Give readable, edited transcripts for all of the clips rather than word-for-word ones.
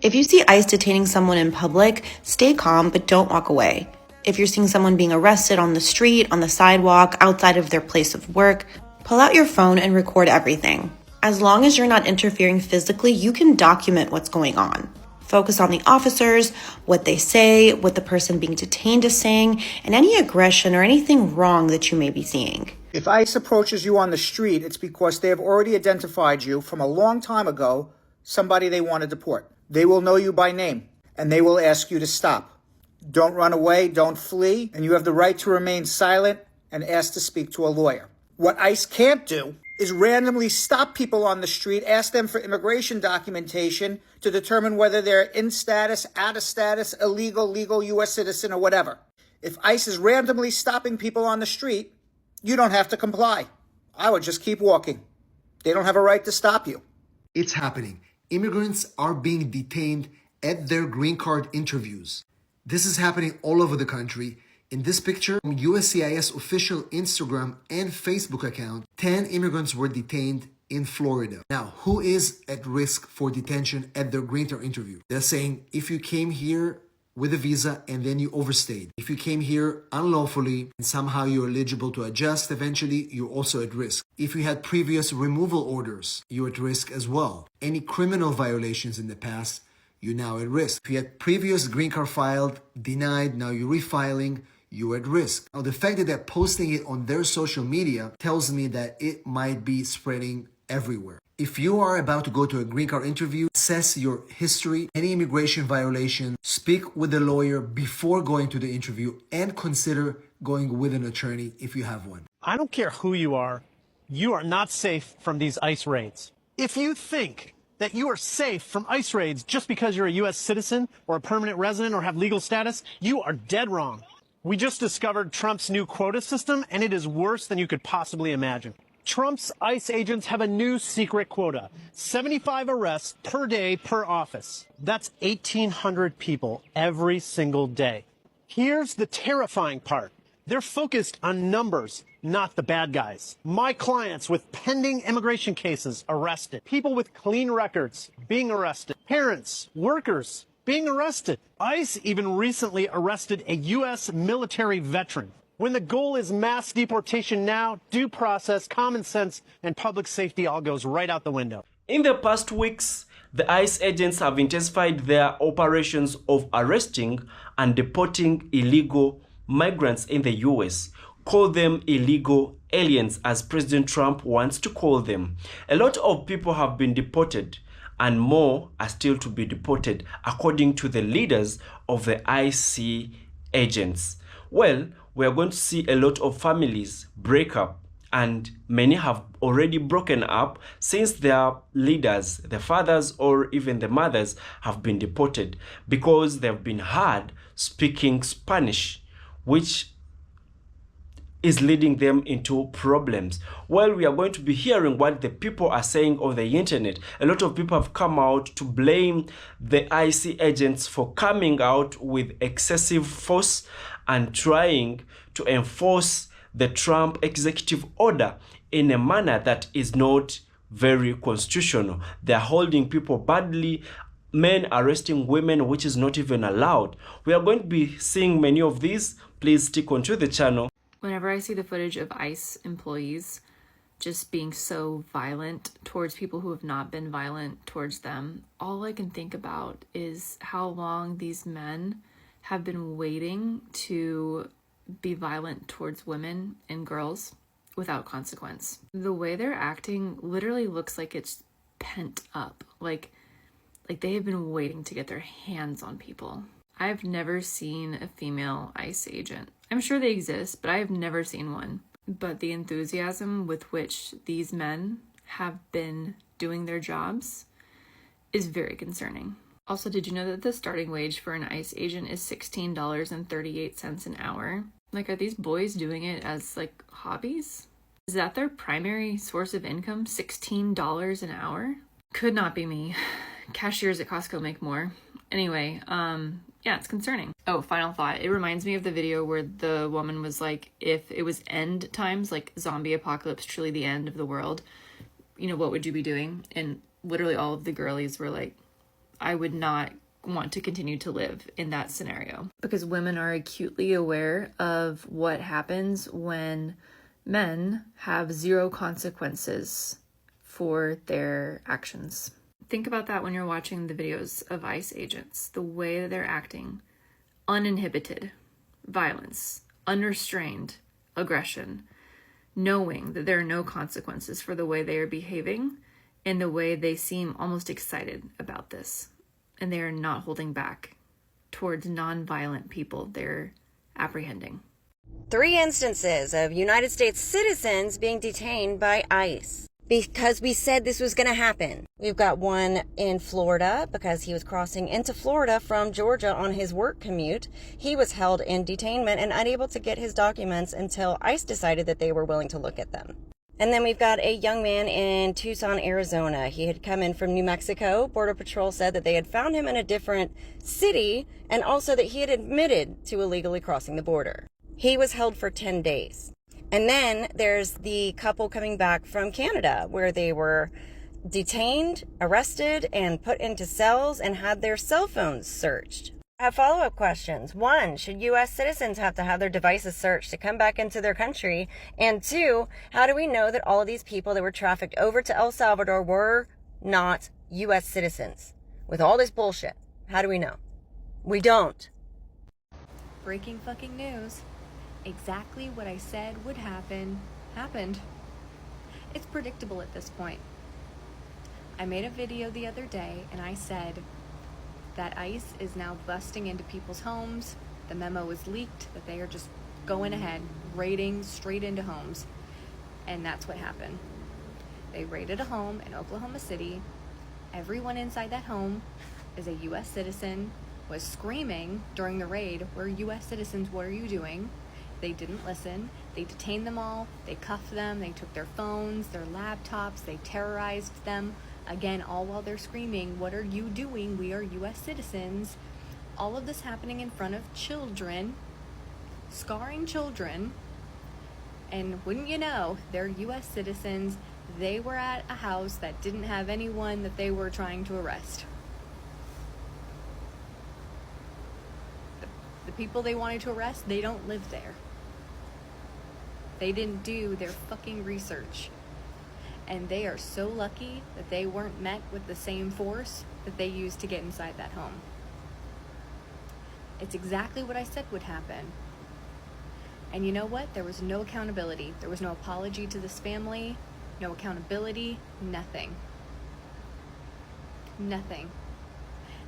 If you see ICE detaining someone in public, stay calm, but don't walk away. If you're seeing someone being arrested on the street, on the sidewalk, outside of their place of work, pull out your phone and record everything. As long as you're not interfering physically, you can document what's going on. Focus on the officers, what they say, what the person being detained is saying, and any aggression or anything wrong that you may be seeing. If ICE approaches you on the street, it's because they have already identified you from a long time ago, somebody they want to deport. They will know you by name, and they will ask you to stop. Don't run away, don't flee, and you have the right to remain silent and ask to speak to a lawyer. What ICE can't do is randomly stop people on the street, ask them for immigration documentation to determine whether they're in status, out of status, illegal, legal, U.S. citizen, or whatever. If ICE is randomly stopping people on the street, you don't have to comply. I would just keep walking. They don't have a right to stop you. It's happening. Immigrants are being detained at their green card interviews. This is happening all over the country. In this picture, from USCIS official Instagram and Facebook account, 10 immigrants were detained in Florida. Now, who is at risk for detention at their green card interview? They're saying if you came here with a visa and then you overstayed, if you came here unlawfully and somehow you're eligible to adjust eventually, you're also at risk. If you had previous removal orders, you're at risk as well. Any criminal violations in the past, you're now at risk. If you had previous green card filed, denied, now you're refiling, you're at risk. Now, the fact that they're posting it on their social media tells me that it might be spreading everywhere. If you are about to go to a green card interview, assess your history, any immigration violation, speak with a lawyer before going to the interview, and consider going with an attorney if you have one. I don't care who you are not safe from these ICE raids. If you think that you are safe from ICE raids just because you're a U.S. citizen or a permanent resident or have legal status, you are dead wrong. We just discovered Trump's new quota system, and it is worse than you could possibly imagine. Trump's ICE agents have a new secret quota, 75 arrests per day per office. That's 1,800 people every single day. Here's the terrifying part. They're focused on numbers, not the bad guys. My clients with pending immigration cases arrested. People with clean records being arrested. Parents, workers being arrested. ICE even recently arrested a U.S. military veteran. When the goal is mass deportation now, due process, common sense, and public safety all goes right out the window. In the past weeks, the ICE agents have intensified their operations of arresting and deporting illegal migrants in the US. Call them illegal aliens, as President Trump wants to call them. A lot of people have been deported, and more are still to be deported, according to the leaders of the ICE agents. Well, we are going to see a lot of families break up, and many have already broken up since their leaders, the fathers or even the mothers, have been deported because they've been heard speaking Spanish, which is leading them into problems. Well, we are going to be hearing what the people are saying on the internet. A lot of people have come out to blame the IC agents for coming out with excessive force and trying to enforce the Trump executive order in a manner that is not very constitutional. They're holding people badly, men arresting women, which is not even allowed. We are going to be seeing many of these. Please stick onto the channel. Whenever I see the footage of ICE employees just being so violent towards people who have not been violent towards them, all I can think about is how long these men have been waiting to be violent towards women and girls without consequence. The way they're acting literally looks like it's pent up, like they have been waiting to get their hands on people. I've never seen a female ICE agent. I'm sure they exist, but I have never seen one. But the enthusiasm with which these men have been doing their jobs is very concerning. Also, did you know that the starting wage for an ICE agent is $16.38 an hour? Like, are these boys doing it as, like, hobbies? Is that their primary source of income? $16 an hour? Could not be me. Cashiers at Costco make more. Anyway, yeah, it's concerning. Oh, final thought. It reminds me of the video where the woman was like, if it was end times, like zombie apocalypse, truly the end of the world, you know, what would you be doing? And literally all of the girlies were like, I would not want to continue to live in that scenario, because women are acutely aware of what happens when men have zero consequences for their actions. Think about that when you're watching the videos of ICE agents, the way that they're acting. Uninhibited violence, unrestrained aggression, knowing that there are no consequences for the way they are behaving and the way they seem almost excited about this. And they are not holding back towards non-violent people they're apprehending. 3 instances of United States citizens being detained by ICE because we said this was going to happen. We've got one in Florida because he was crossing into Florida from Georgia on his work commute. He was held in detainment and unable to get his documents until ICE decided that they were willing to look at them. And then we've got a young man in Tucson, Arizona. He had come in from New Mexico. Border Patrol said that they had found him in a different city and also that he had admitted to illegally crossing the border. He was held for 10 days. And then there's the couple coming back from Canada where they were detained, arrested, and put into cells and had their cell phones searched. I have follow-up questions. 1, should U.S. citizens have to have their devices searched to come back into their country? And 2, how do we know that all of these people that were trafficked over to El Salvador were not U.S. citizens? With all this bullshit, how do we know? We don't. Breaking fucking news. Exactly what I said would happen, happened. It's predictable at this point. I made a video the other day and I said that ICE is now busting into people's homes. The memo was leaked that they are just going ahead, raiding straight into homes. And that's what happened. They raided a home in Oklahoma City. Everyone inside that home is a U.S. citizen, was screaming during the raid, "We're U.S. citizens, what are you doing?" They didn't listen. They detained them all. They cuffed them. They took their phones, their laptops. They terrorized them. Again, all while they're screaming, "What are you doing? We are U.S. citizens." All of this happening in front of children, scarring children. And wouldn't you know, they're U.S. citizens. They were at a house that didn't have anyone that they were trying to arrest. The people they wanted to arrest, they don't live there. They didn't do their fucking research. And they are so lucky that they weren't met with the same force that they used to get inside that home. It's exactly what I said would happen. And you know what? There was no accountability. There was no apology to this family, no accountability, nothing. Nothing.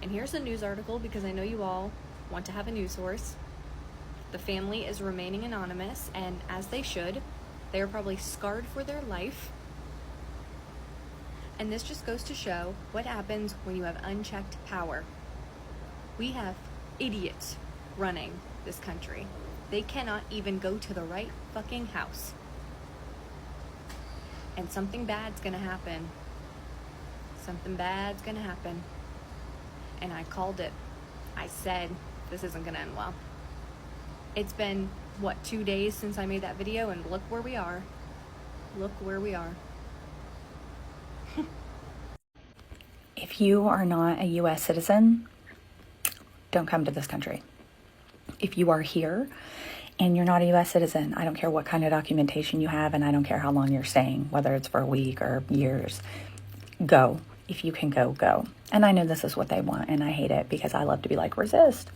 And here's a news article because I know you all want to have a news source. The family is remaining anonymous, and as they should. They are probably scarred for their life. And this just goes to show what happens when you have unchecked power. We have idiots running this country. They cannot even go to the right fucking house. And something bad's gonna happen. Something bad's gonna happen. And I called it. I said, this isn't gonna end well. It's been, 2 days since I made that video, and look where we are. Look where we are. If you are not a U.S. citizen, don't come to this country. If you are here and you're not a U.S. citizen, I don't care what kind of documentation you have, and I don't care how long you're staying, whether it's for a week or years, go. If you can go, go. And I know this is what they want, and I hate it because I love to be like, resist.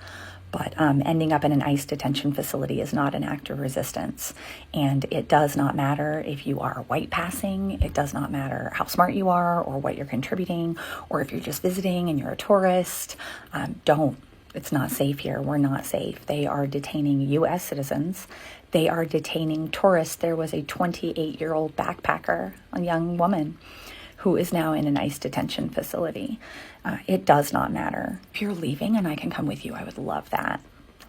But ending up in an ICE detention facility is not an act of resistance. And it does not matter if you are white passing. It does not matter how smart you are or what you're contributing, or if you're just visiting and you're a tourist. Don't. It's not safe here. We're not safe. They are detaining U.S. citizens. They are detaining tourists. There was a 28-year-old backpacker, a young woman, who is now in an ICE detention facility. It does not matter. If you're leaving and I can come with you, I would love that.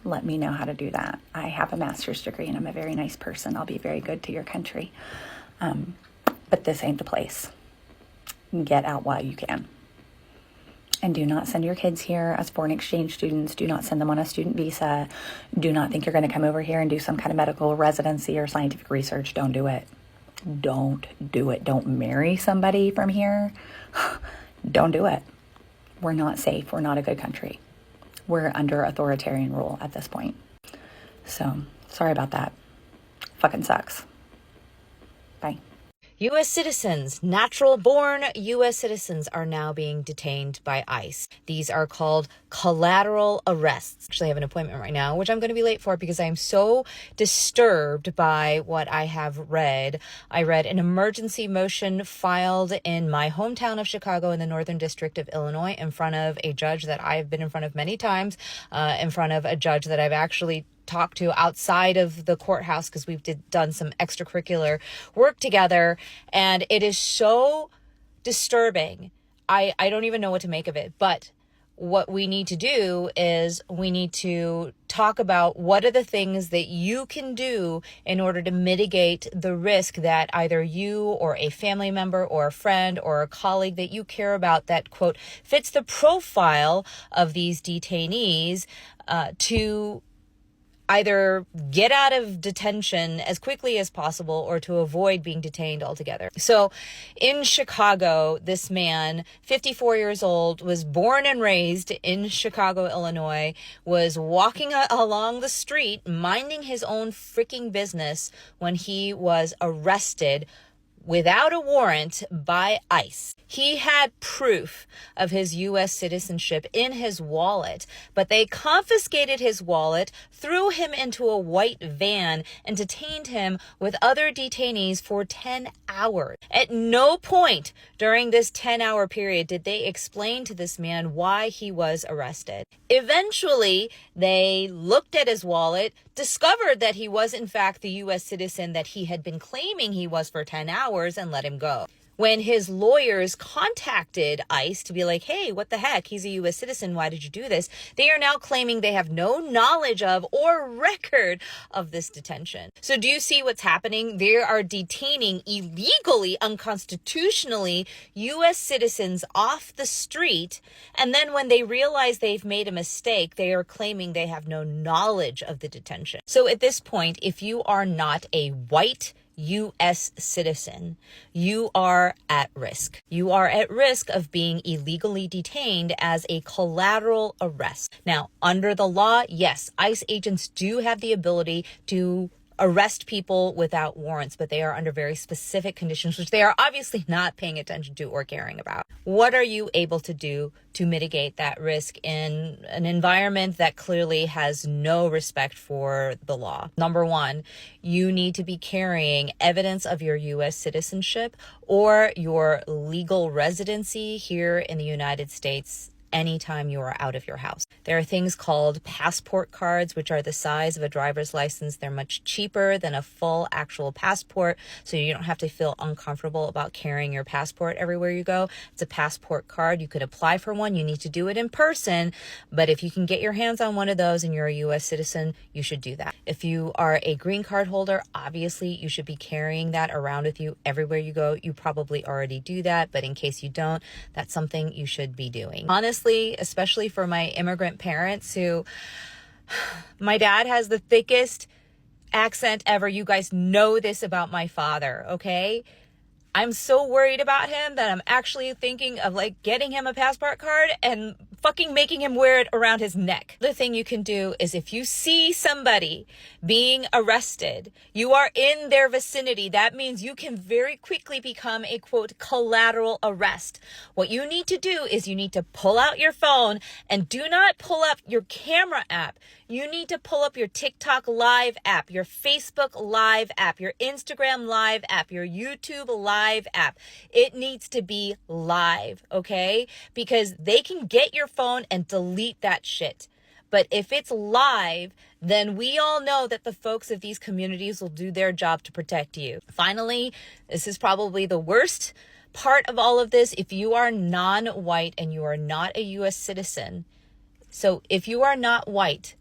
Let me know how to do that. I have a master's degree and I'm a very nice person. I'll be very good to your country. But this ain't the place. Get out while you can. And do not send your kids here as foreign exchange students. Do not send them on a student visa. Do not think you're going to come over here and do some kind of medical residency or scientific research. Don't do it. Don't do it. Don't marry somebody from here. Don't do it. We're not safe. We're not a good country. We're under authoritarian rule at this point. So, sorry about that. Fucking sucks. Bye. U.S. citizens, natural-born U.S. citizens, are now being detained by ICE. These are called collateral arrests. Actually, I have an appointment right now, which I'm going to be late for because I am so disturbed by what I have read. I read an emergency motion filed in my hometown of Chicago in the Northern District of Illinois in front of a judge that I've been in front of many times, in front of a judge that I've actually talked to outside of the courthouse because we've done some extracurricular work together, and it is so disturbing. I don't even know what to make of it, but what we need to do is we need to talk about what are the things that you can do in order to mitigate the risk that either you or a family member or a friend or a colleague that you care about that, quote, fits the profile of these detainees to either get out of detention as quickly as possible or to avoid being detained altogether. So in Chicago, this man, 54 years old, was born and raised in Chicago, Illinois, was walking along the street, minding his own freaking business when he was arrested without a warrant by ICE. He had proof of his U.S. citizenship in his wallet, but they confiscated his wallet, threw him into a white van, and detained him with other detainees for 10 hours. At no point during this 10-hour period did they explain to this man why he was arrested. Eventually, they looked at his wallet, discovered that he was in fact the U.S. citizen that he had been claiming he was for 10 hours and let him go. When his lawyers contacted ICE to be like, hey, what the heck? He's a U.S. citizen. Why did you do this? They are now claiming they have no knowledge of or record of this detention. So do you see what's happening? They are detaining illegally, unconstitutionally U.S. citizens off the street. And then when they realize they've made a mistake, they are claiming they have no knowledge of the detention. So at this point, if you are not a white U.S. citizen, you are at risk. You are at risk of being illegally detained as a collateral arrest. Now, under the law, yes, ICE agents do have the ability to arrest people without warrants, but they are under very specific conditions, which they are obviously not paying attention to or caring about. What are you able to do to mitigate that risk in an environment that clearly has no respect for the law? Number one, you need to be carrying evidence of your U.S. citizenship or your legal residency here in the United States anytime you are out of your house. There are things called passport cards, which are the size of a driver's license. They're much cheaper than a full actual passport, so you don't have to feel uncomfortable about carrying your passport everywhere you go. It's a passport card. You could apply for one. You need to do it in person, but if you can get your hands on one of those and you're a U.S. citizen, you should do that. If you are a green card holder, obviously you should be carrying that around with you everywhere you go. You probably already do that, but in case you don't, that's something you should be doing. Honestly, especially for my immigrant parents who, my dad has the thickest accent ever. You guys know this about my father, okay? I'm so worried about him that I'm actually thinking of like getting him a passport card and fucking making him wear it around his neck. The thing you can do is if you see somebody being arrested, you are in their vicinity. That means you can very quickly become a quote collateral arrest. What you need to do is you need to pull out your phone and do not pull up your camera app. You need to pull up your TikTok live app, your Facebook live app, your Instagram live app, your YouTube live app. It needs to be live, okay? Because they can get your phone and delete that shit. But if it's live, then we all know that the folks of these communities will do their job to protect you. Finally, this is probably the worst part of all of this. If you are non-white and you are not a U.S. citizen, so if you are not white,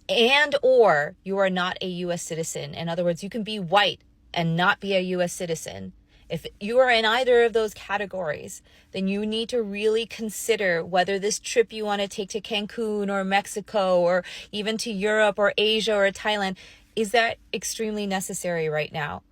and or you are not a U.S. citizen. In other words, you can be white and not be a U.S. citizen. If you are in either of those categories, then you need to really consider whether this trip you want to take to Cancun or Mexico or even to Europe or Asia or Thailand, is that extremely necessary right now?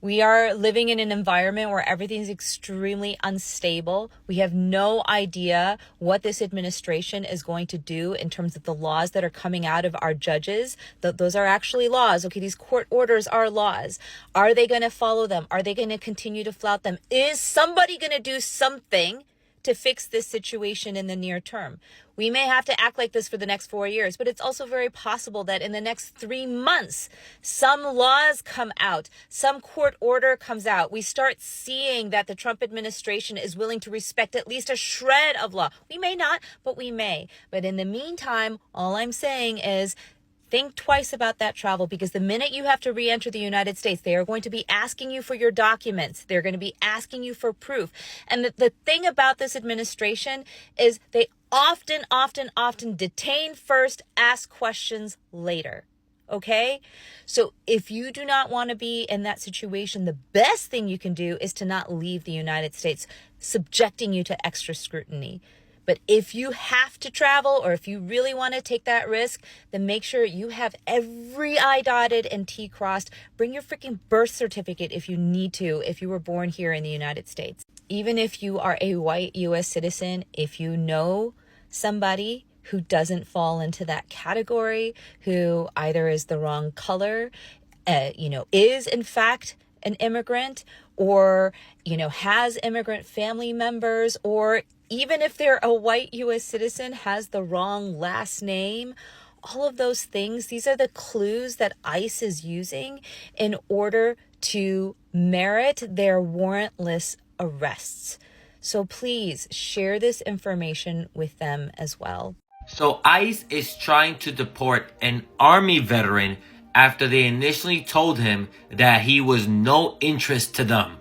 We are living in an environment where everything's extremely unstable. We have no idea what this administration is going to do in terms of the laws that are coming out of our judges. Those are actually laws. Okay, these court orders are laws. Are they going to follow them? Are they going to continue to flout them? Is somebody going to do something to fix this situation in the near term? We may have to act like this for the next 4 years, but it's also very possible that in the next 3 months, some laws come out, some court order comes out. We start seeing that the Trump administration is willing to respect at least a shred of law. We may not, but we may. But in the meantime, all I'm saying is, think twice about that travel, because the minute you have to re-enter the United States, they are going to be asking you for your documents. They're going to be asking you for proof. And the thing about this administration is they often detain first, ask questions later. Okay? So if you do not want to be in that situation, the best thing you can do is to not leave the United States, subjecting you to extra scrutiny. But if you have to travel, or if you really want to take that risk, then make sure you have every I dotted and T crossed. Bring your freaking birth certificate if you need to, if you were born here in the United States. Even if you are a white U.S. citizen, if you know somebody who doesn't fall into that category, who either is the wrong color, is in fact an immigrant, or, has immigrant family members, or even if they're a white U.S. citizen, has the wrong last name, all of those things, these are the clues that ICE is using in order to merit their warrantless arrests. So please share this information with them as well. So ICE is trying to deport an Army veteran after they initially told him that he was no interest to them.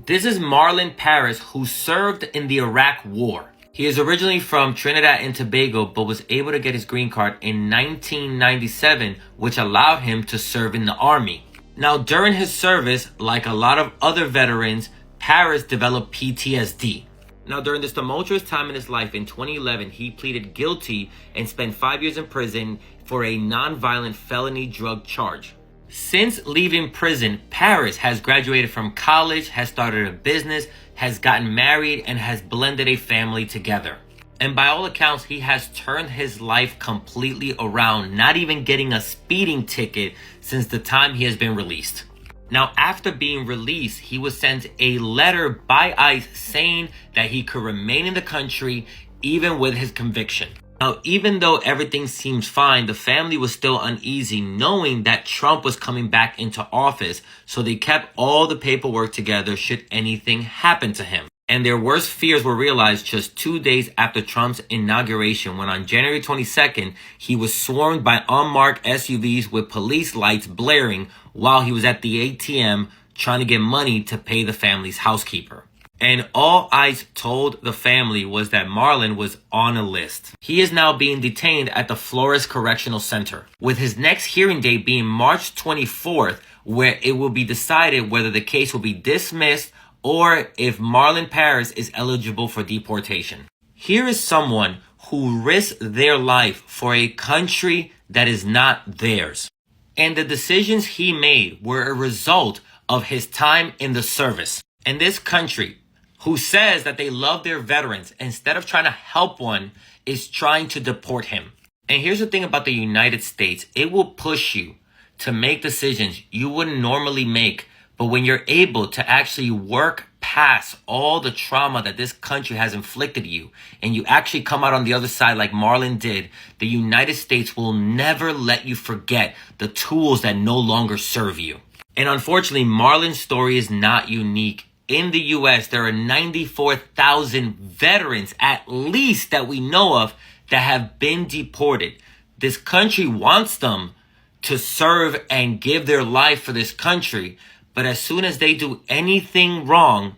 This is Marlon Paris, who served in the Iraq War. He is originally from Trinidad and Tobago, but was able to get his green card in 1997, which allowed him to serve in the Army. Now, during his service, like a lot of other veterans, Paris developed PTSD. Now, during this tumultuous time in his life in 2011, he pleaded guilty and spent 5 years in prison for a non-violent felony drug charge. Since leaving prison, Paris has graduated from college, has started a business, has gotten married, and has blended a family together. And by all accounts, he has turned his life completely around, not even getting a speeding ticket since the time he has been released. Now, after being released, he was sent a letter by ICE saying that he could remain in the country even with his conviction. Now, even though everything seems fine, the family was still uneasy knowing that Trump was coming back into office, so they kept all the paperwork together should anything happen to him. And their worst fears were realized just 2 days after Trump's inauguration, when on January 22nd, he was swarmed by unmarked SUVs with police lights blaring while he was at the ATM trying to get money to pay the family's housekeeper. And all ICE told the family was that Marlon was on a list. He is now being detained at the Flores Correctional Center, with his next hearing date being March 24th, where it will be decided whether the case will be dismissed or if Marlon Paris is eligible for deportation. Here is someone who risked their life for a country that is not theirs. And the decisions he made were a result of his time in the service. And this country, who says that they love their veterans, instead of trying to help one, is trying to deport him. And here's the thing about the United States. It will push you to make decisions you wouldn't normally make. But when you're able to actually work past all the trauma that this country has inflicted you, and you actually come out on the other side like Marlon did, the United States will never let you forget the tools that no longer serve you. And unfortunately, Marlon's story is not unique. In the U.S., there are 94,000 veterans, at least that we know of, that have been deported. This country wants them to serve and give their life for this country. But as soon as they do anything wrong,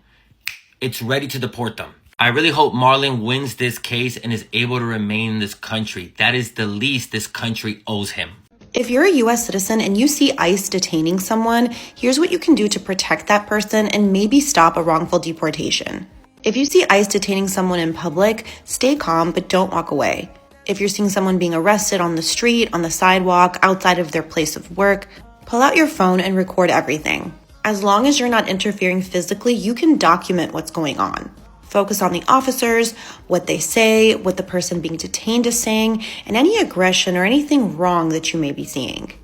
it's ready to deport them. I really hope Marlon wins this case and is able to remain in this country. That is the least this country owes him. If you're a U.S. citizen and you see ICE detaining someone, here's what you can do to protect that person and maybe stop a wrongful deportation. If you see ICE detaining someone in public, stay calm but don't walk away. If you're seeing someone being arrested on the street, on the sidewalk, outside of their place of work, pull out your phone and record everything. As long as you're not interfering physically, you can document what's going on. Focus on the officers, what they say, what the person being detained is saying, and any aggression or anything wrong that you may be seeing.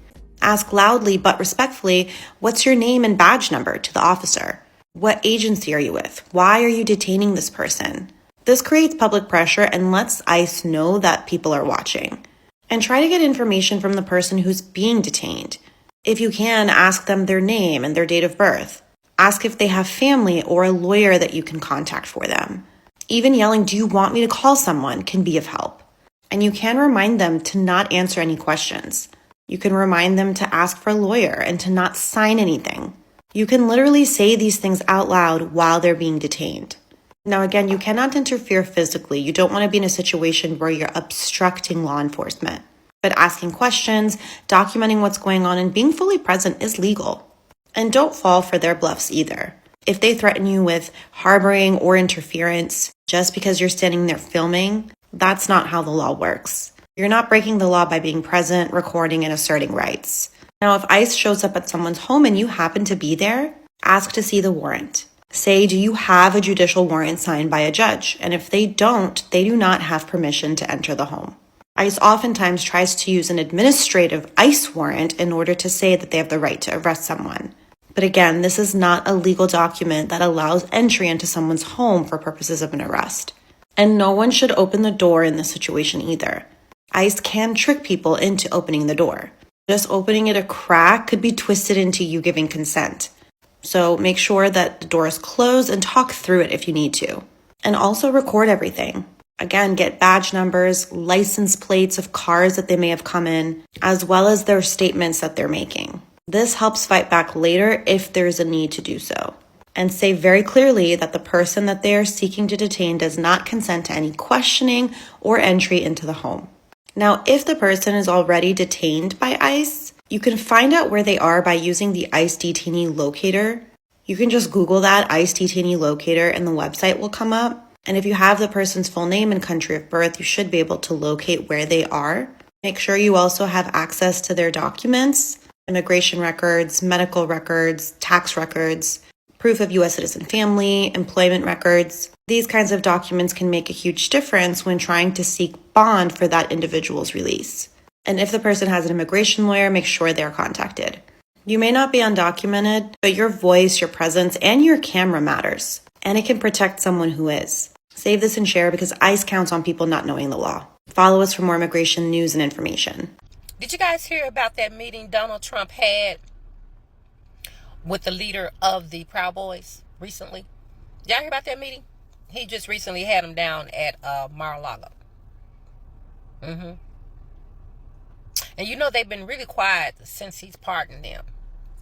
Ask loudly but respectfully, what's your name and badge number to the officer? What agency are you with? Why are you detaining this person? This creates public pressure and lets ICE know that people are watching. And try to get information from the person who's being detained. If you can, ask them their name and their date of birth. Ask if they have family or a lawyer that you can contact for them. Even yelling, "Do you want me to call someone?" can be of help. And you can remind them to not answer any questions. You can remind them to ask for a lawyer and to not sign anything. You can literally say these things out loud while they're being detained. Now, again, you cannot interfere physically. You don't want to be in a situation where you're obstructing law enforcement. But asking questions, documenting what's going on, and being fully present is legal. And don't fall for their bluffs either. If they threaten you with harboring or interference just because you're standing there filming, that's not how the law works. You're not breaking the law by being present, recording, and asserting rights. Now, if ICE shows up at someone's home and you happen to be there, ask to see the warrant. Say, do you have a judicial warrant signed by a judge? And if they don't, they do not have permission to enter the home. ICE oftentimes tries to use an administrative ICE warrant in order to say that they have the right to arrest someone. But again, this is not a legal document that allows entry into someone's home for purposes of an arrest. And no one should open the door in this situation either. ICE can trick people into opening the door. Just opening it a crack could be twisted into you giving consent. So make sure that the door is closed and talk through it if you need to. And also record everything. Again, get badge numbers, license plates of cars that they may have come in, as well as their statements that they're making. This helps fight back later if there's a need to do so. And say very clearly that the person that they are seeking to detain does not consent to any questioning or entry into the home. Now, if the person is already detained by ICE, you can find out where they are by using the ICE detainee locator. You can just Google that, ICE detainee locator, and the website will come up. And if you have the person's full name and country of birth, you should be able to locate where they are. Make sure you also have access to their documents, immigration records, medical records, tax records, proof of U.S. citizen family, employment records. These kinds of documents can make a huge difference when trying to seek bond for that individual's release. And if the person has an immigration lawyer, make sure they're contacted. You may not be undocumented, but your voice, your presence, and your camera matters. And it can protect someone who is. Save this and share because ICE counts on people not knowing the law. Follow us for more immigration news and information. Did you guys hear about that meeting Donald Trump had with the leader of the Proud Boys recently? Did y'all hear about that meeting? He just recently had him down at Mar-a-Lago. And you know they've been really quiet since he's pardoned them.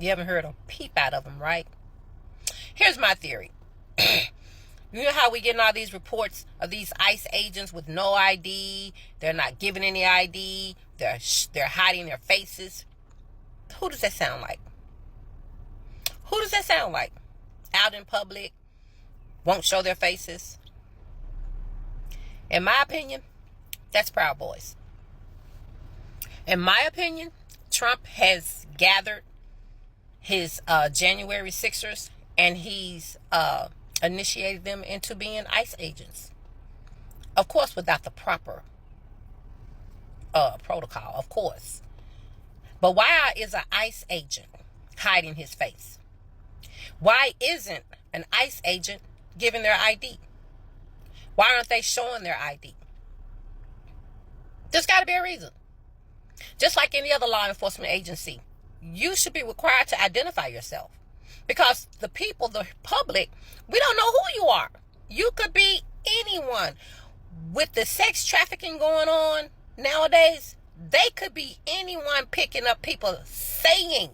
You haven't heard a peep out of them, right? Here's my theory. You know how we getting all these reports of these ICE agents with no ID? They're not giving any ID. They're hiding their faces. Who does that sound like? Who does that sound like? Out in public, won't show their faces. In my opinion, that's Proud Boys. In my opinion, Trump has gathered his January 6ers and he's initiated them into being ICE agents. Of course, without the proper protocol, of course. But why is an ICE agent hiding his face? Why isn't an ICE agent giving their ID? Why aren't they showing their ID? There's got to be a reason. Just like any other law enforcement agency, you should be required to identify yourself. Because the people, the public, we don't know who you are. You could be anyone. With the sex trafficking going on nowadays, they could be anyone picking up people saying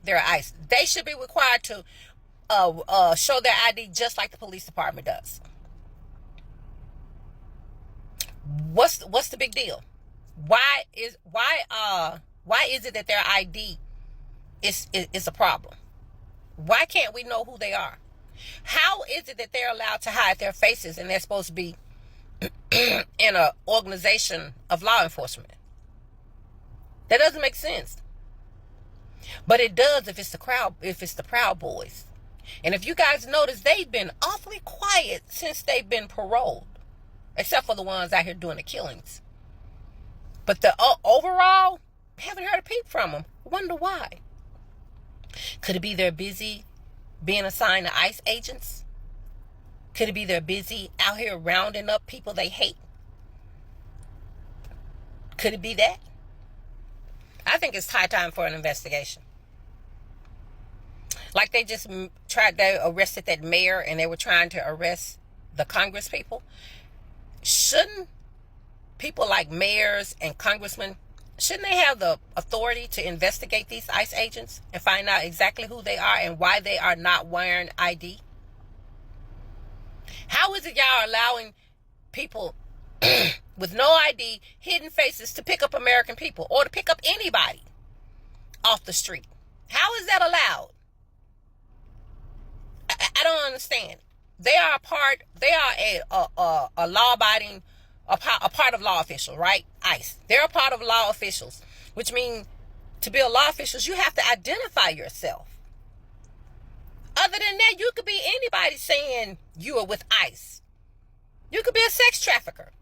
they're ICE. They should be required to show their ID just like the police department does. What's the big deal? Why is it that their ID is a problem? Why can't we know who they are? How is it that they're allowed to hide their faces and they're supposed to be in an organization of law enforcement? That doesn't make sense. But it does if it's the Proud Boys. And if you guys notice, they've been awfully quiet since they've been paroled, except for the ones out here doing the killings. But the overall, haven't heard a peep from them. Wonder why. Could it be they're busy being assigned to ICE agents? Could it be they're busy out here rounding up people they hate? Could it be that? I think it's high time for an investigation. Like they just they arrested that mayor and they were trying to arrest the Congress people. Shouldn't people like mayors and congressmen, shouldn't they have the authority to investigate these ICE agents and find out exactly who they are and why they are not wearing ID? How is it y'all allowing people with no ID, hidden faces, to pick up American people or to pick up anybody off the street? How is that allowed? I don't understand. They are a law-abiding, a part of law officials, right? ICE. They're a part of law officials, which means to be a law official, you have to identify yourself. Other than that, you could be anybody saying you are with ICE. You could be a sex trafficker.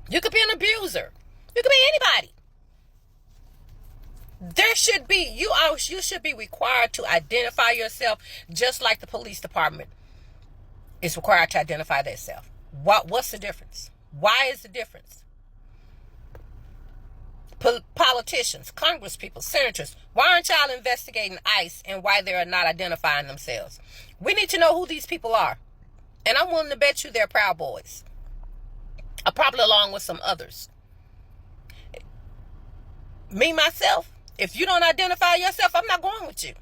You could be an abuser. You could be anybody. There should be, you should be required to identify yourself just like the police department is required to identify themselves. What's the difference? Why is the difference? Politicians, congresspeople, senators, why aren't y'all investigating ICE and why they are not identifying themselves? We need to know who these people are. And I'm willing to bet you they're Proud Boys. Probably along with some others. Me, myself, if you don't identify yourself, I'm not going with you.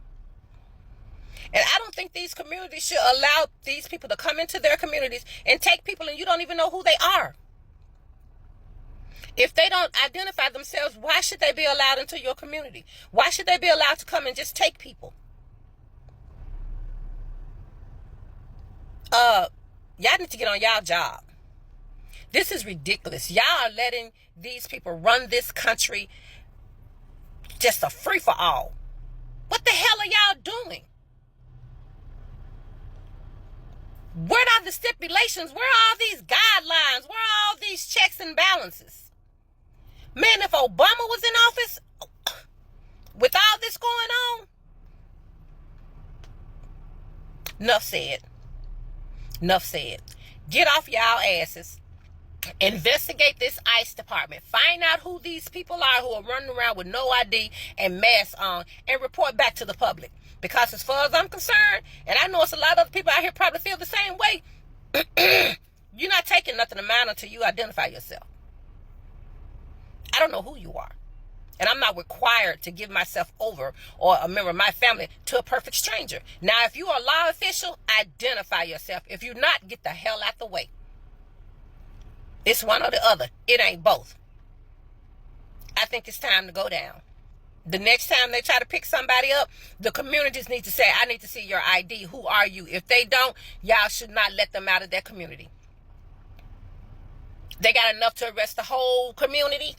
And I don't think these communities should allow these people to come into their communities and take people and you don't even know who they are. If they don't identify themselves, why should they be allowed into your community? Why should they be allowed to come and just take people? Y'all need to get on y'all job. This is ridiculous. Y'all are letting these people run this country just a free-for-all. What the hell are y'all doing? Where are the stipulations? Where are all these guidelines? Where are all these checks and balances? Man, if Obama was in office, with all this going on, enough said. Enough said. Get off y'all asses. Investigate this ICE department. Find out who these people are who are running around with no ID and masks on, and report back to the public. Because as far as I'm concerned, and I know it's a lot of other people out here probably feel the same way, you're not taking nothing to mind until you identify yourself. I don't know who you are. And I'm not required to give myself over or a member of my family to a perfect stranger. Now, if you are a law official, identify yourself. If you're not, get the hell out the way. It's one or the other. It ain't both. I think it's time to go down. The next time they try to pick somebody up, the communities need to say, I need to see your ID. Who are you? If they don't, y'all should not let them out of their community. They got enough to arrest the whole community.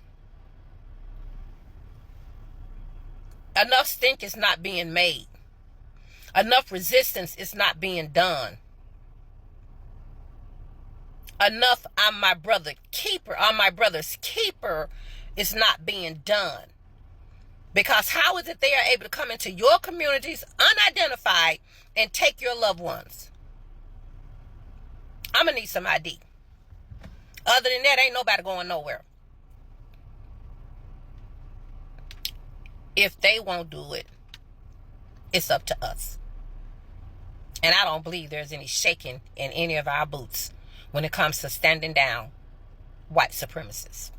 Enough stink is not being made. Enough resistance is not being done. Enough, I'm my brother's keeper is not being done. Because how is it they are able to come into your communities unidentified and take your loved ones? I'm going to need some ID. Other than that, ain't nobody going nowhere. If they won't do it, it's up to us. And I don't believe there's any shaking in any of our boots when it comes to standing down white supremacists.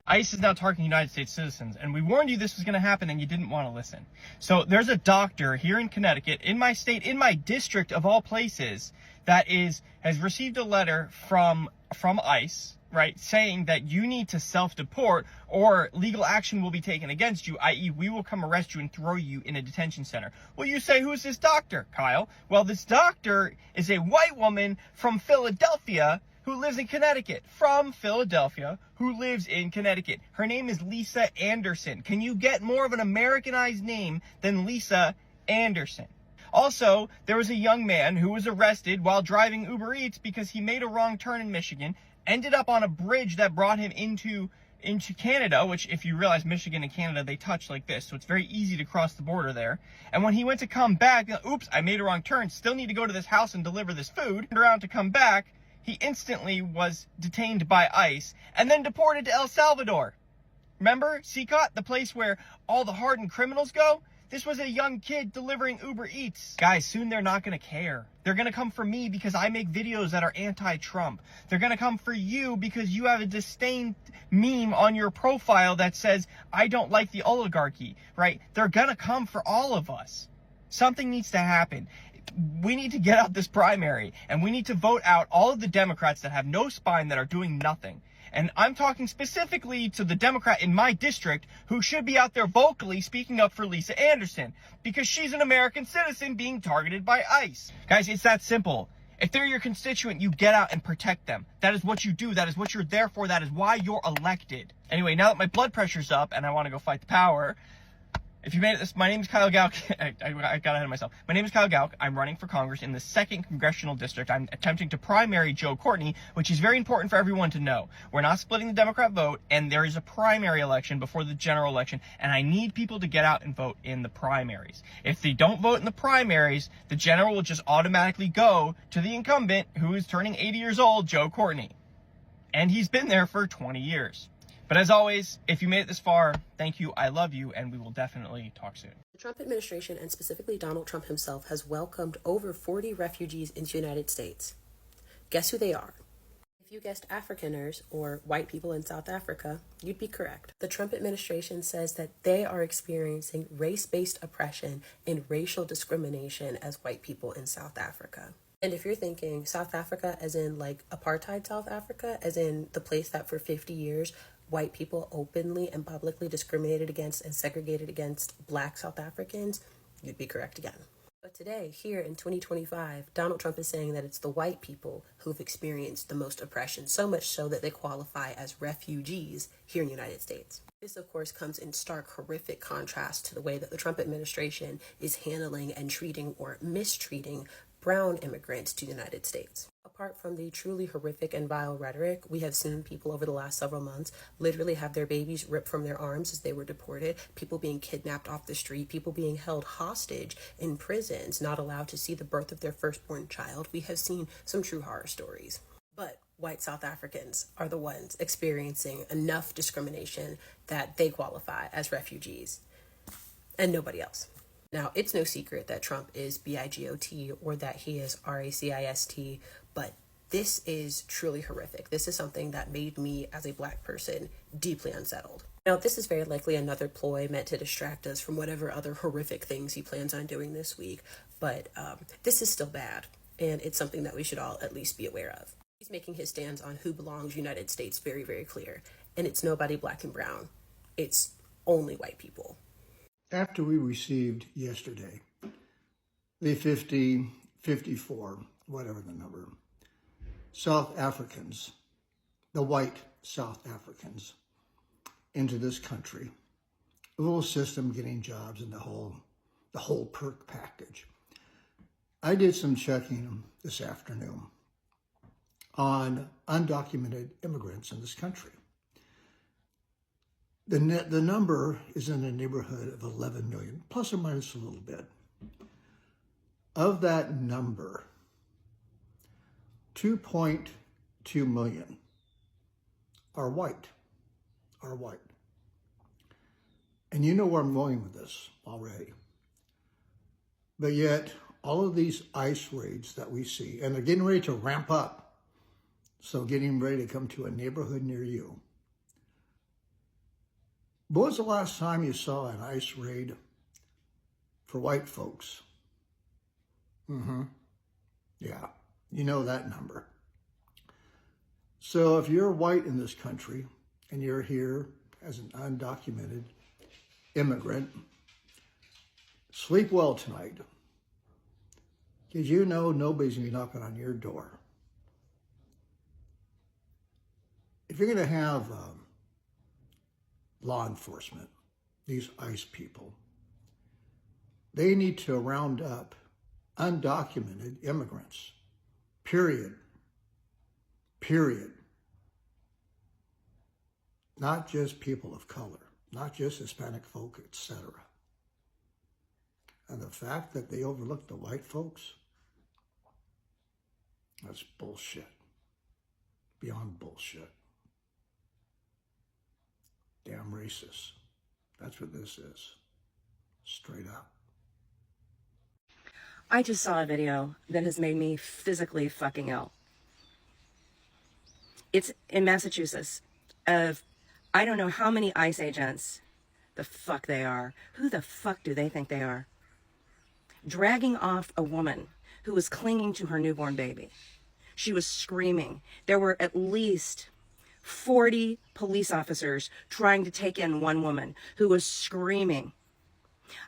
ICE is now targeting United States citizens, and we warned you this was going to happen and you didn't want to listen. So there's a doctor here in Connecticut, in my state, in my district of all places, that has received a letter from ICE, right, saying that you need to self-deport or legal action will be taken against you, i.e. we will come arrest you and throw you in a detention center. Well, you say, who's this doctor, Kyle? Well, this doctor is a white woman from Philadelphia who lives in Connecticut, from Philadelphia, who lives in Connecticut. Her name is Lisa Anderson. Can you get more of an Americanized name than Lisa Anderson? Also, there was a young man who was arrested while driving Uber Eats because he made a wrong turn in Michigan, ended up on a bridge that brought him into Canada, which, if you realize, Michigan and Canada, they touch like this, so it's very easy to cross the border there. And when he went to come back, oops, I made a wrong turn, still need to go to this house and deliver this food, turned around to come back, he instantly was detained by ICE and then deported to El Salvador. Remember CCOT, the place where all the hardened criminals go? This was a young kid delivering Uber Eats. Guys, soon they're not going to care. They're going to come for me because I make videos that are anti-Trump. They're going to come for you because you have a disdain meme on your profile that says, I don't like the oligarchy, right? They're going to come for all of us. Something needs to happen. We need to get out this primary, and we need to vote out all of the Democrats that have no spine, that are doing nothing. And I'm talking specifically to the Democrat in my district who should be out there vocally speaking up for Lisa Anderson, because she's an American citizen being targeted by ICE. Guys, it's that simple. If they're your constituent, you get out and protect them. That is what you do. That is what you're there for. That is why you're elected. Anyway, now that my blood pressure's up and I want to go fight the power, if you made it this, my name is Kyle Gauck. I got ahead of myself. My name is Kyle Gauck. I'm running for Congress in the 2nd Congressional District. I'm attempting to primary Joe Courtney, which is very important for everyone to know. We're not splitting the Democrat vote, and there is a primary election before the general election, and I need people to get out and vote in the primaries. If they don't vote in the primaries, the general will just automatically go to the incumbent, who is turning 80 years old, Joe Courtney. And he's been there for 20 years. But as always, if you made it this far, thank you, I love you, and we will definitely talk soon. The Trump administration, and specifically Donald Trump himself, has welcomed over 40 refugees into the United States. Guess who they are? If you guessed Afrikaners, or white people in South Africa, you'd be correct. The Trump administration says that they are experiencing race-based oppression and racial discrimination as white people in South Africa. And if you're thinking South Africa as in like apartheid South Africa, as in the place that for 50 years white people openly and publicly discriminated against and segregated against Black South Africans, you'd be correct again. But today, here in 2025, Donald Trump is saying that it's the white people who've experienced the most oppression, so much so that they qualify as refugees here in the United States. This, of course, comes in stark, horrific contrast to the way that the Trump administration is handling and treating or mistreating brown immigrants to the United States. Apart from the truly horrific and vile rhetoric, we have seen people over the last several months literally have their babies ripped from their arms as they were deported, people being kidnapped off the street, people being held hostage in prisons, not allowed to see the birth of their firstborn child. We have seen some true horror stories. But white South Africans are the ones experiencing enough discrimination that they qualify as refugees, and nobody else. Now, it's no secret that Trump is BIGOT or that he is RACIST, but this is truly horrific. This is something that made me, as a Black person, deeply unsettled. Now, this is very likely another ploy meant to distract us from whatever other horrific things he plans on doing this week, but this is still bad, and it's something that we should all at least be aware of. He's making his stance on who belongs United States very, very clear, and it's nobody Black and brown. It's only white people. After we received yesterday the 50, 54, whatever the number, South Africans, the white South Africans, into this country, a little system getting jobs and the whole perk package. I did some checking this afternoon on undocumented immigrants in this country. The number is in the neighborhood of 11 million, plus or minus a little bit. Of that number, 2.2 million are white. And you know where I'm going with this already. But yet, all of these ICE raids that we see, and they're getting ready to ramp up, so getting ready to come to a neighborhood near you. When was the last time you saw an ICE raid for white folks? Yeah, you know that number. So if you're white in this country and you're here as an undocumented immigrant, sleep well tonight, because you know nobody's going to be knocking on your door. if you're going to have law enforcement, these ICE people, they need to round up undocumented immigrants, period. Period. Not just people of color, not just Hispanic folk, etc. And the fact that they overlook the white folks, that's bullshit. Beyond bullshit. Damn racist. That's what this is. Straight up. I just saw a video that has made me physically fucking ill. It's in Massachusetts of, I don't know how many ICE agents, the fuck they are. Who the fuck do they think they are? Dragging off a woman who was clinging to her newborn baby. She was screaming. There were at least 40 police officers trying to take in one woman who was screaming.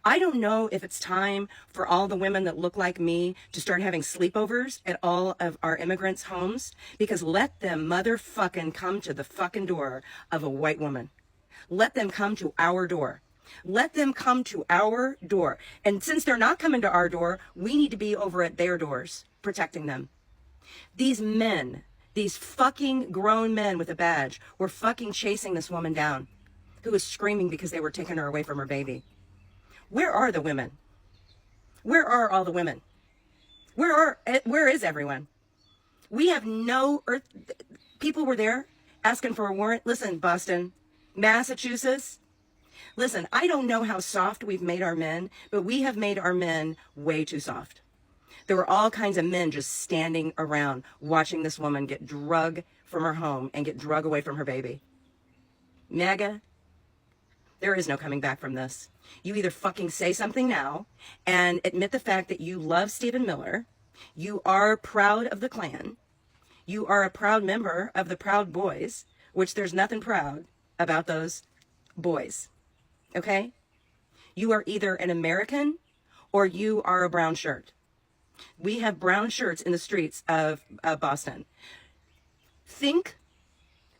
I don't know if it's time for all the women that look like me to start having sleepovers at all of our immigrants' homes, because let them motherfucking come to the fucking door of a white woman. Let them come to our door. Let them come to our door. And since they're not coming to our door, we need to be over at their doors, protecting them. These men, these fucking grown men with a badge, were fucking chasing this woman down, who was screaming because they were taking her away from her baby. Where are the women? Where are all the women? Where is everyone? We have no earth. People were there asking for a warrant. Listen, Boston, Massachusetts. Listen, I don't know how soft we've made our men, but we have made our men way too soft. There were all kinds of men just standing around watching this woman get drug from her home and get drug away from her baby. MAGA, there is no coming back from this. You either fucking say something now and admit the fact that you love Stephen Miller, you are proud of the Klan, you are a proud member of the Proud Boys, which there's nothing proud about those boys, okay? You are either an American or you are a brown shirt. We have brown shirts in the streets of Boston. Think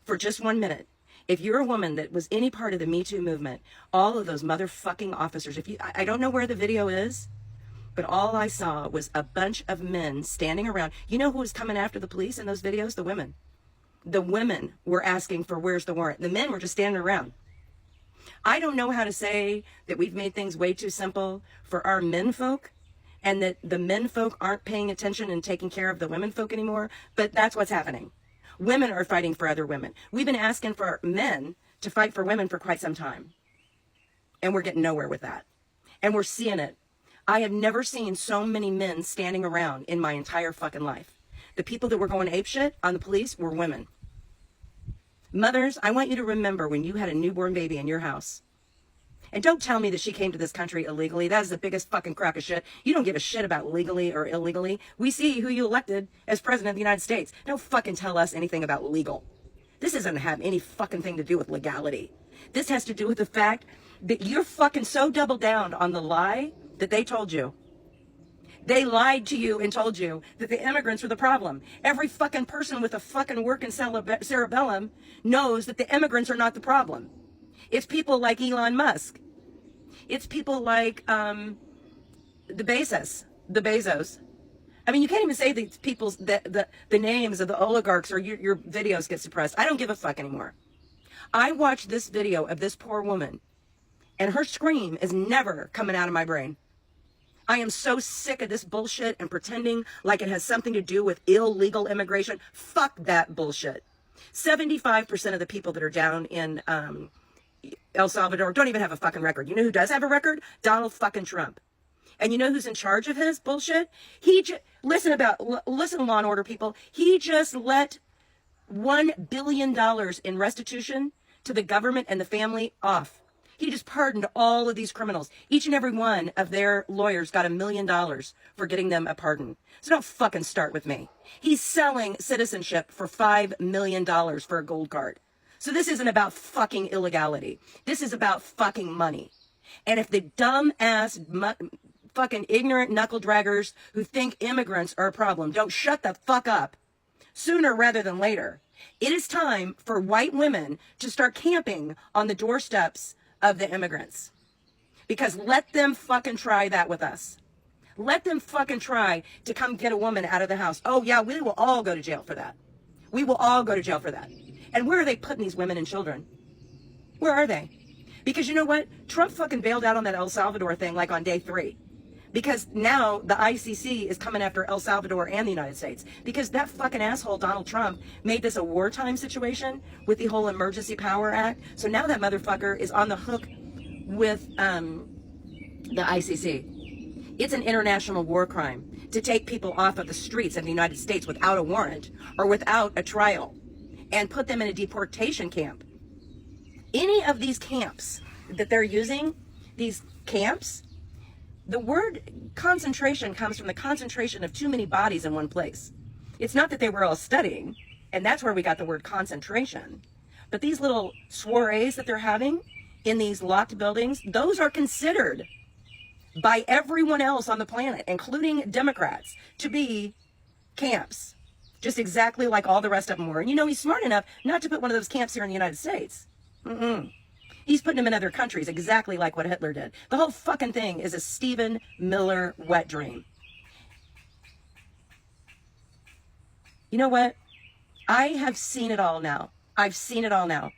for just 1 minute. If you're a woman that was any part of the Me Too movement, all of those motherfucking officers, I don't know where the video is, but all I saw was a bunch of men standing around. You know who was coming after the police in those videos? The women. The women were asking for where's the warrant. The men were just standing around. I don't know how to say that we've made things way too simple for our men folk, and that the men folk aren't paying attention and taking care of the women folk anymore, but that's what's happening. Women are fighting for other women. We've been asking for men to fight for women for quite some time. And we're getting nowhere with that. And we're seeing it. I have never seen so many men standing around in my entire fucking life. The people that were going apeshit on the police were women. Mothers, I want you to remember when you had a newborn baby in your house. And don't tell me that she came to this country illegally. That is the biggest fucking crock of shit. You don't give a shit about legally or illegally. We see who you elected as president of the United States. Don't fucking tell us anything about legal. This doesn't have any fucking thing to do with legality. This has to do with the fact that you're fucking so doubled down on the lie that they told you. They lied to you and told you that the immigrants were the problem. Every fucking person with a fucking working cerebellum knows that the immigrants are not the problem. It's people like Elon Musk. It's people like the Bezos. I mean, you can't even say these people's the names of the oligarchs or your videos get suppressed. I don't give a fuck anymore. I watched this video of this poor woman, and her scream is never coming out of my brain. I am so sick of this bullshit and pretending like it has something to do with illegal immigration. Fuck that bullshit. 75% of the people that are down in El Salvador don't even have a fucking record. You know who does have a record? Donald fucking Trump. And you know who's in charge of his bullshit? Listen, Law and Order people. He just let $1 billion in restitution to the government and the family off. He just pardoned all of these criminals. Each and every one of their lawyers got $1 million for getting them a pardon. So don't fucking start with me. He's selling citizenship for $5 million for a gold card. So this isn't about fucking illegality. This is about fucking money. And if the dumb ass fucking ignorant knuckle draggers who think immigrants are a problem don't shut the fuck up sooner rather than later, It is time for white women to start camping on the doorsteps of the immigrants. Because let them fucking try that with us. Let them fucking try to come get a woman out of the house. Oh, yeah, we will all go to jail for that. We will all go to jail for that. And where are they putting these women and children? Where are they? Because you know what? Trump fucking bailed out on that El Salvador thing like on day 3. Because now the ICC is coming after El Salvador and the United States. Because that fucking asshole Donald Trump made this a wartime situation with the whole Emergency Power Act. So now that motherfucker is on the hook with the ICC. It's an international war crime to take people off of the streets of the United States without a warrant or without a trial and put them in a deportation camp. Any of these camps that they're using, these camps, the word concentration comes from the concentration of too many bodies in one place. It's not that they were all studying, and that's where we got the word concentration. But these little soirees that they're having in these locked buildings, those are considered by everyone else on the planet, including Democrats, to be camps. Just exactly like all the rest of them were. And you know, he's smart enough not to put one of those camps here in the United States. He's putting them in other countries, exactly like what Hitler did. The whole fucking thing is a Stephen Miller wet dream. You know what? I have seen it all now. I've seen it all now.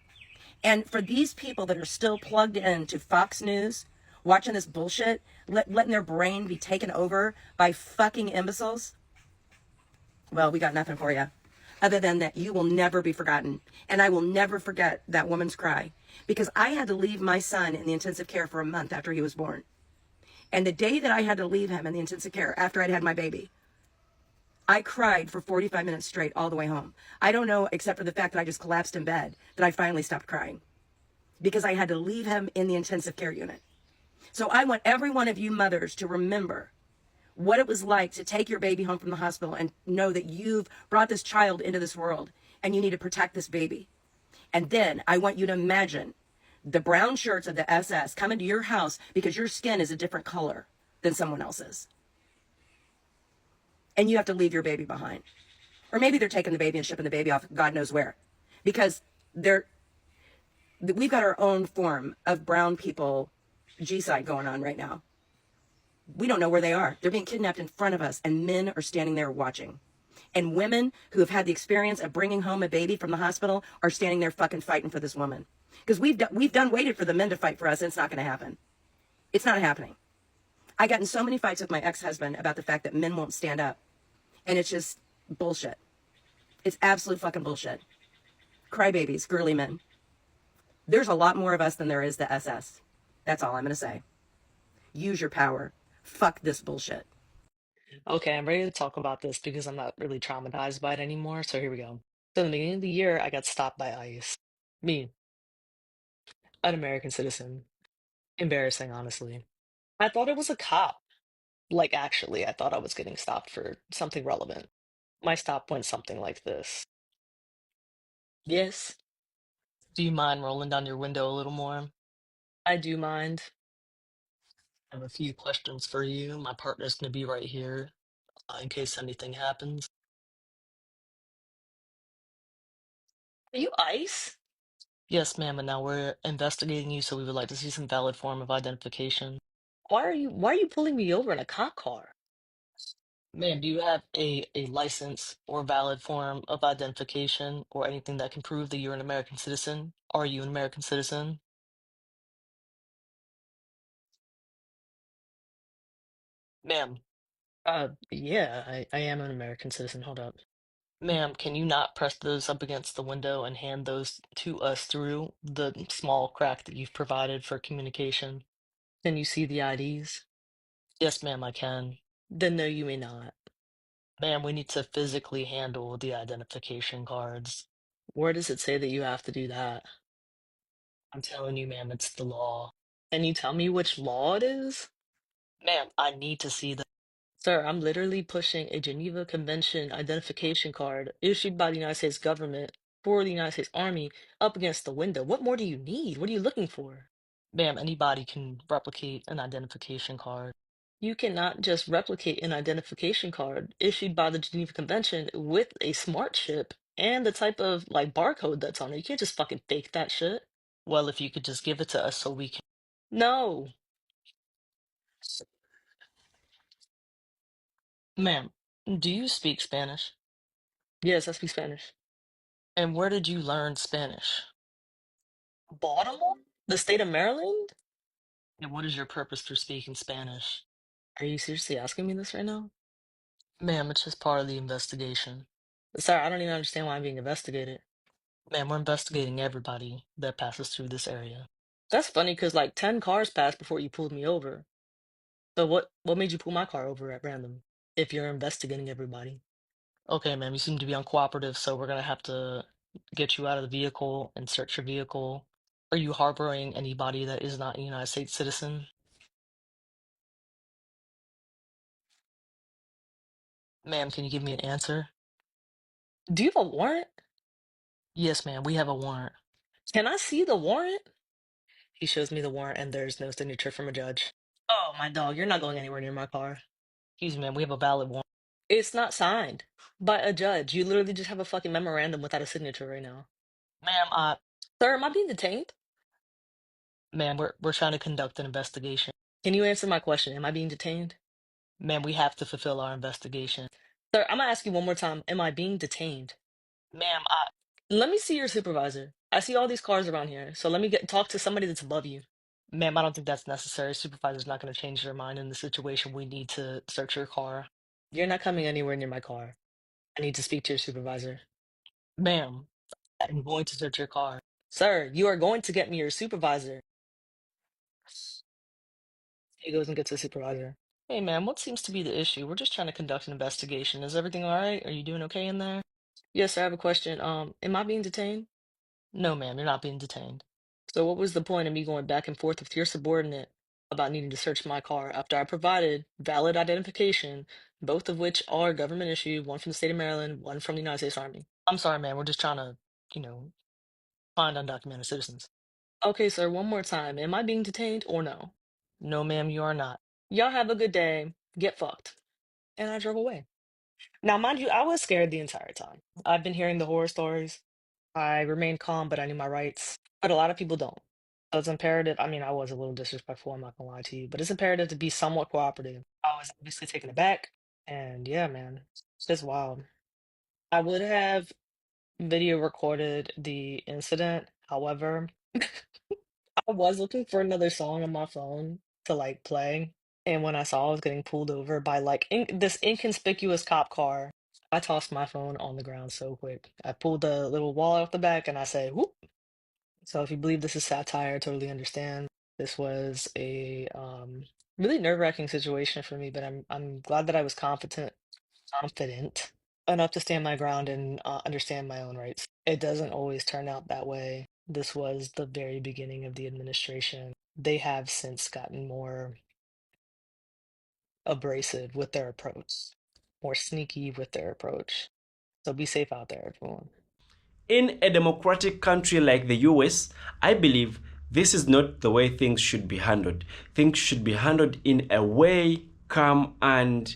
And for these people that are still plugged into Fox News, watching this bullshit, letting their brain be taken over by fucking imbeciles, well, we got nothing for you. Other than that, you will never be forgotten. And I will never forget that woman's cry. Because I had to leave my son in the intensive care for a month after he was born. And the day that I had to leave him in the intensive care after I'd had my baby, I cried for 45 minutes straight all the way home. I don't know, except for the fact that I just collapsed in bed, that I finally stopped crying. Because I had to leave him in the intensive care unit. So I want every one of you mothers to remember what it was like to take your baby home from the hospital and know that you've brought this child into this world and you need to protect this baby. And then I want you to imagine the brown shirts of the SS coming to your house because your skin is a different color than someone else's. And you have to leave your baby behind. Or maybe they're taking the baby and shipping the baby off God knows where. Because we've got our own form of brown people G-side going on right now. We don't know where they are. They're being kidnapped in front of us, and men are standing there watching. And women who have had the experience of bringing home a baby from the hospital are standing there fucking fighting for this woman. Because we've waited for the men to fight for us, and it's not going to happen. It's not happening. I got in so many fights with my ex-husband about the fact that men won't stand up. And it's just bullshit. It's absolute fucking bullshit. Crybabies, girly men. There's a lot more of us than there is the SS. That's all I'm going to say. Use your power. Fuck this bullshit. Okay, I'm ready to talk about this because I'm not really traumatized by it anymore. So here we go. So in the beginning of the year, I got stopped by ICE. Me, an American citizen. Embarrassing, honestly. I thought it was a cop. Like, actually, I thought I was getting stopped for something relevant. My stop went something like this. Yes. Do you mind rolling down your window a little more? I do mind. I have a few questions for you. My partner's gonna be right here, in case anything happens. Are you ICE? Yes, ma'am, and now we're investigating you, so we would like to see some valid form of identification. Why are you pulling me over in a cop car? Ma'am, do you have a license or valid form of identification or anything that can prove that you're an American citizen? Are you an American citizen? Ma'am, yeah, I am an American citizen. Hold up. Ma'am, can you not press those up against the window and hand those to us through the small crack that you've provided for communication? Can you see the IDs? Yes, ma'am, I can. Then no, you may not. Ma'am, we need to physically handle the identification cards. Where does it say that you have to do that? I'm telling you, ma'am, it's the law. Can you tell me which law it is? Ma'am, I need to see the. Sir, I'm literally pushing a Geneva Convention identification card issued by the United States government for the United States Army up against the window. What more do you need? What are you looking for? Ma'am, anybody can replicate an identification card. You cannot just replicate an identification card issued by the Geneva Convention with a smart chip and the type of like barcode that's on it. You can't just fucking fake that shit. Well, if you could just give it to us so we can. No, ma'am. Do you speak Spanish? Yes, I speak Spanish. And where did you learn Spanish? Baltimore? The state of Maryland? And what is your purpose for speaking Spanish? Are you seriously asking me this right now? Ma'am, it's just part of the investigation. Sorry, I don't even understand why I'm being investigated. Ma'am, we're investigating everybody that passes through this area. That's funny because like 10 cars passed before you pulled me over. So what made you pull my car over at random if you're investigating everybody? Okay, ma'am, you seem to be uncooperative, so we're gonna have to get you out of the vehicle and search your vehicle. Are you harboring anybody that is not a United States citizen? Ma'am, can you give me an answer? Do you have a warrant? Yes, ma'am, we have a warrant. Can I see the warrant? He shows me the warrant and there's no signature from a judge. Oh, my dog, you're not going anywhere near my car. Excuse me, ma'am, we have a valid warrant. It's not signed by a judge. You literally just have a fucking memorandum without a signature right now. Ma'am, sir, am I being detained? Ma'am, we're trying to conduct an investigation. Can you answer my question? Am I being detained? Ma'am, we have to fulfill our investigation. Sir, I'm gonna ask you one more time. Am I being detained? Ma'am, let me see your supervisor. I see all these cars around here, so let me talk to somebody that's above you. Ma'am, I don't think that's necessary. Supervisor's not gonna change their mind in the situation. We need to search your car. You're not coming anywhere near my car. I need to speak to your supervisor. Ma'am, I'm going to search your car. Sir, you are going to get me your supervisor. He goes and gets a supervisor. Hey, ma'am, what seems to be the issue? We're just trying to conduct an investigation. Is everything all right? Are you doing okay in there? Yes, sir, I have a question. Am I being detained? No, ma'am, you're not being detained. So what was the point of me going back and forth with your subordinate about needing to search my car after I provided valid identification, both of which are government issued, one from the state of Maryland, one from the United States Army? I'm sorry, ma'am, we're just trying to, find undocumented citizens. Okay, sir, one more time. Am I being detained or no? No, ma'am, you are not. Y'all have a good day. Get fucked. And I drove away. Now, mind you, I was scared the entire time. I've been hearing the horror stories. I remained calm, but I knew my rights. But a lot of people don't. So it's imperative. I mean, I was a little disrespectful, I'm not gonna lie to you, but it's imperative to be somewhat cooperative. I was obviously taken aback. And yeah, man, it's just wild. I would have video recorded the incident. However, I was looking for another song on my phone to like play. And when I saw I was getting pulled over by like this inconspicuous cop car, I tossed my phone on the ground so quick. I pulled the little wall off the back and I said, whoop. So if you believe this is satire, I totally understand. This was a really nerve-wracking situation for me, but I'm glad that I was confident enough to stand my ground and understand my own rights. It doesn't always turn out that way. This was the very beginning of the administration. They have since gotten more abrasive with their approach, more sneaky with their approach. So be safe out there, everyone. In a democratic country like the US, I believe this is not the way things should be handled. Things should be handled in a way, calm and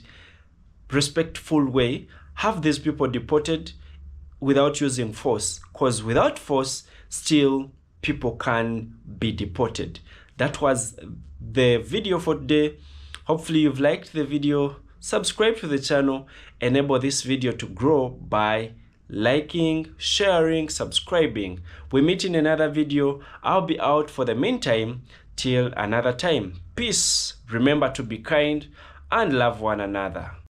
respectful way. Have these people deported without using force, because without force, still people can be deported. That was the video for today. Hopefully you've liked the video. Subscribe to the channel. Enable this video to grow by liking, sharing, subscribing. We meet in another video. I'll be out for the meantime. Till another time. Peace. Remember to be kind and love one another.